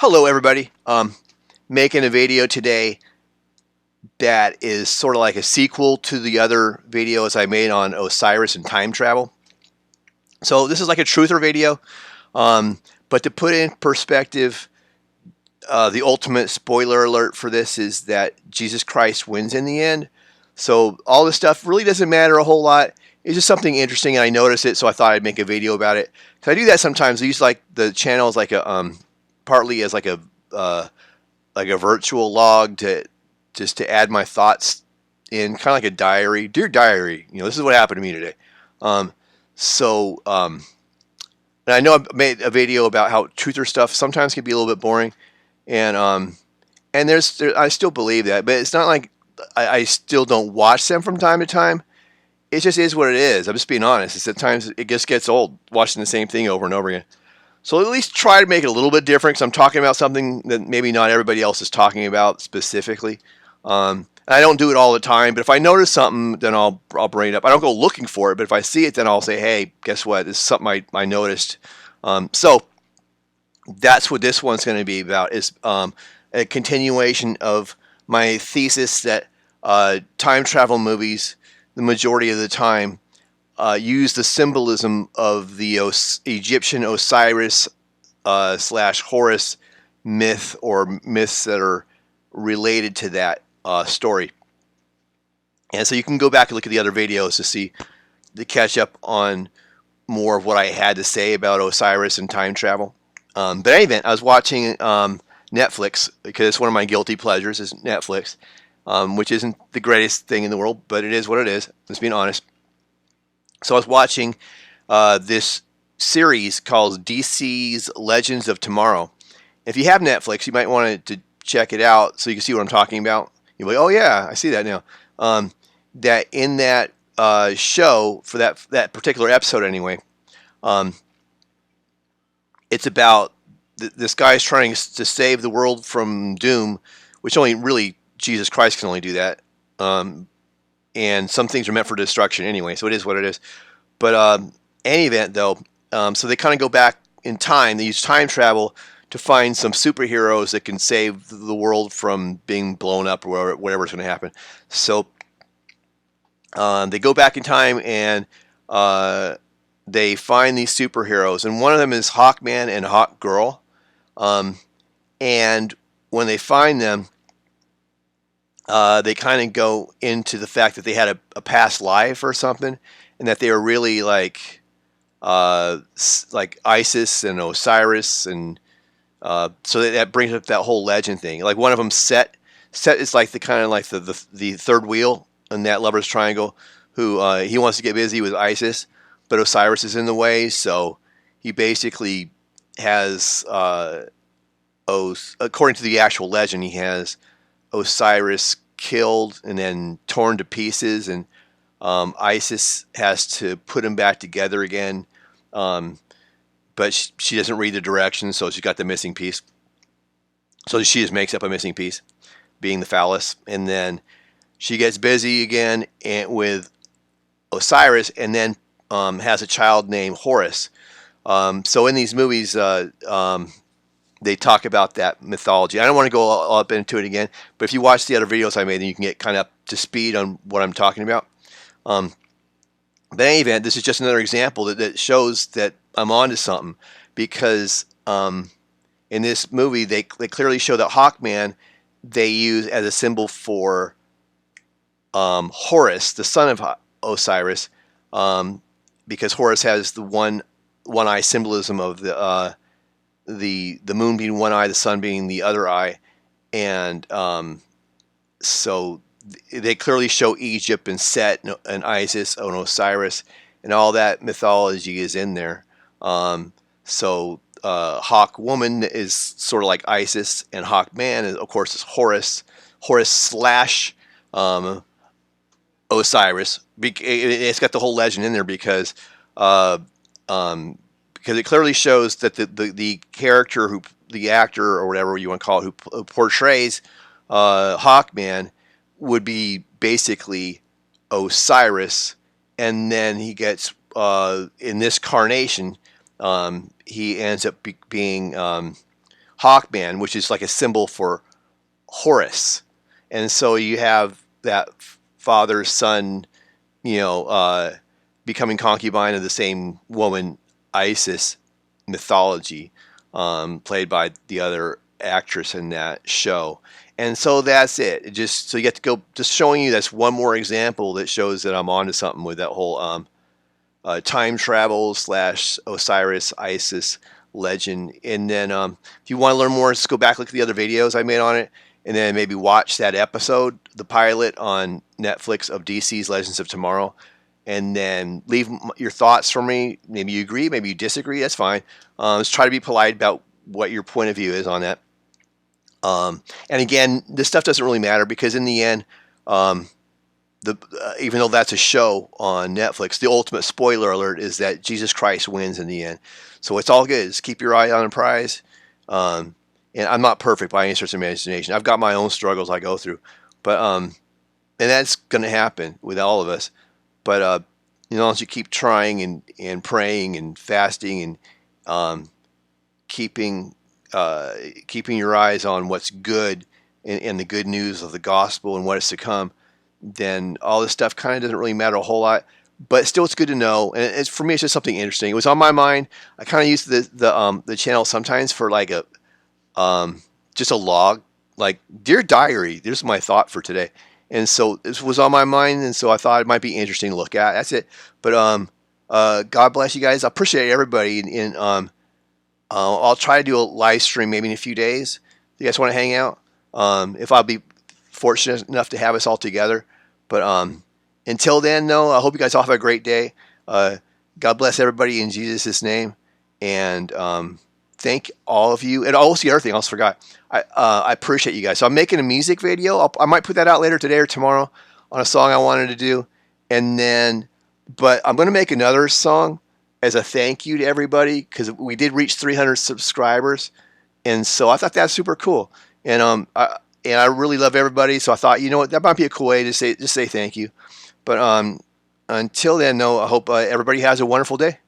Hello, everybody. Making a video today that is sort of like a sequel to the other videos I made on Osiris and time travel. So this is like a truther video, but to put in perspective, the ultimate spoiler alert for this is that Jesus Christ wins in the end. So all this stuff really doesn't matter a whole lot. It's just something interesting, and I noticed it, so I thought I'd make a video about it. Because I do that sometimes. I use like the channel as like a partly as like a virtual log to just to add my thoughts in, kind of like a diary. Dear diary, this is what happened to me today. Um, so and I know I made a video about how truther stuff sometimes can be a little bit boring, and I still believe that, but it's not like I still don't watch them from time to time. It just is what it is. I'm just being honest. It's at times it just gets old watching the same thing over and over again. So at least try to make it a little bit different, because I'm talking about something that maybe not everybody else is talking about specifically. And I don't do it all the time, but if I notice something, then I'll bring it up. I don't go looking for it, but if I see it, then I'll say, hey, guess what? This is something I noticed. So that's what this one's going to be about, is a continuation of my thesis that time travel movies, the majority of the time, use the symbolism of the Egyptian Osiris slash Horus myth, or myths that are related to that story. And so you can go back and look at the other videos to catch up on more of what I had to say about Osiris and time travel. But in any event, I was watching Netflix, because it's one of my guilty pleasures is Netflix, which isn't the greatest thing in the world, but it is what it is. Just being honest. So I was watching this series called DC's Legends of Tomorrow. If you have Netflix, you might want to check it out so you can see what I'm talking about. You'll be like, oh yeah, I see that now. That in that show, for that particular episode anyway, it's about this guy's trying to save the world from doom, which only really Jesus Christ can only do that. And some things are meant for destruction anyway, so it is what it is. But any event, though, so they kind of go back in time. They use time travel to find some superheroes that can save the world from being blown up, or whatever's going to happen. So they go back in time, and they find these superheroes, and one of them is Hawkman and Hawkgirl. And when they find them, they kind of go into the fact that they had a past life or something, and that they were really like Isis and Osiris, and so that brings up that whole legend thing. Like one of them, Set is like the kind of like the third wheel in that lover's triangle, who he wants to get busy with Isis, but Osiris is in the way, so he basically has according to the actual legend, he has Osiris killed and then torn to pieces, and Isis has to put him back together again, but she doesn't read the directions, so she's got the missing piece. So she just makes up a missing piece, being the phallus, and then she gets busy again with Osiris, and then has a child named Horus. So in these movies, they talk about that mythology. I don't want to go all up into it again, but if you watch the other videos I made, then you can get kind of up to speed on what I'm talking about. But in any event, this is just another example that shows that I'm onto something, because in this movie, they clearly show that Hawkman they use as a symbol for Horus, the son of Osiris, because Horus has the one eye symbolism of the moon being one eye, the sun being the other eye, and so they clearly show Egypt and Set and Isis and Osiris, and all that mythology is in there. So Hawk Woman is sort of like Isis, and Hawk Man, of course, is Horus slash Osiris. It's got the whole legend in there because it clearly shows that the character, the actor or whatever you want to call it, who portrays Hawkman, would be basically Osiris, and then he gets in this carnation, he ends up being Hawkman, which is like a symbol for Horus. And so you have that father son, becoming concubine of the same woman, Isis mythology, played by the other actress in that show. And so that's it. So you get to go, just showing you that's one more example that shows that I'm onto something with that whole time travel / Osiris Isis legend. And then if you want to learn more, just go back, look at the other videos I made on it, and then maybe watch that episode, the pilot on Netflix of DC's Legends of Tomorrow, and then leave your thoughts for me. Maybe you agree, maybe you disagree. That's fine. Let's try to be polite about what your point of view is on that. And again, this stuff doesn't really matter because in the end, even though that's a show on Netflix, the ultimate spoiler alert is that Jesus Christ wins in the end. So it's all good. Just keep your eye on the prize. And I'm not perfect by any stretch of imagination. I've got my own struggles I go through, but and that's going to happen with all of us. But as you keep trying and praying and fasting and keeping your eyes on what's good and the good news of the gospel and what is to come, then all this stuff kind of doesn't really matter a whole lot. But still, it's good to know. And for me, it's just something interesting. It was on my mind. I kind of use the channel sometimes for like just a log, like Dear Diary. This is my thought for today. And so this was on my mind, and so I thought it might be interesting to look at. That's it. But God bless you guys. I appreciate everybody, and I'll try to do a live stream maybe in a few days. If you guys want to hang out, if I'll be fortunate enough to have us all together. But until then, though, I hope you guys all have a great day. God bless everybody in Jesus' name, and thank all of you. And also the other thing I almost forgot. I appreciate you guys. So I'm making a music video. I might put that out later today or tomorrow on a song I wanted to do. And then, but I'm going to make another song as a thank you to everybody because we did reach 300 subscribers. And so I thought that's super cool. And I really love everybody. So I thought, you know what, that might be a cool way to say thank you. But until then, though, I hope everybody has a wonderful day.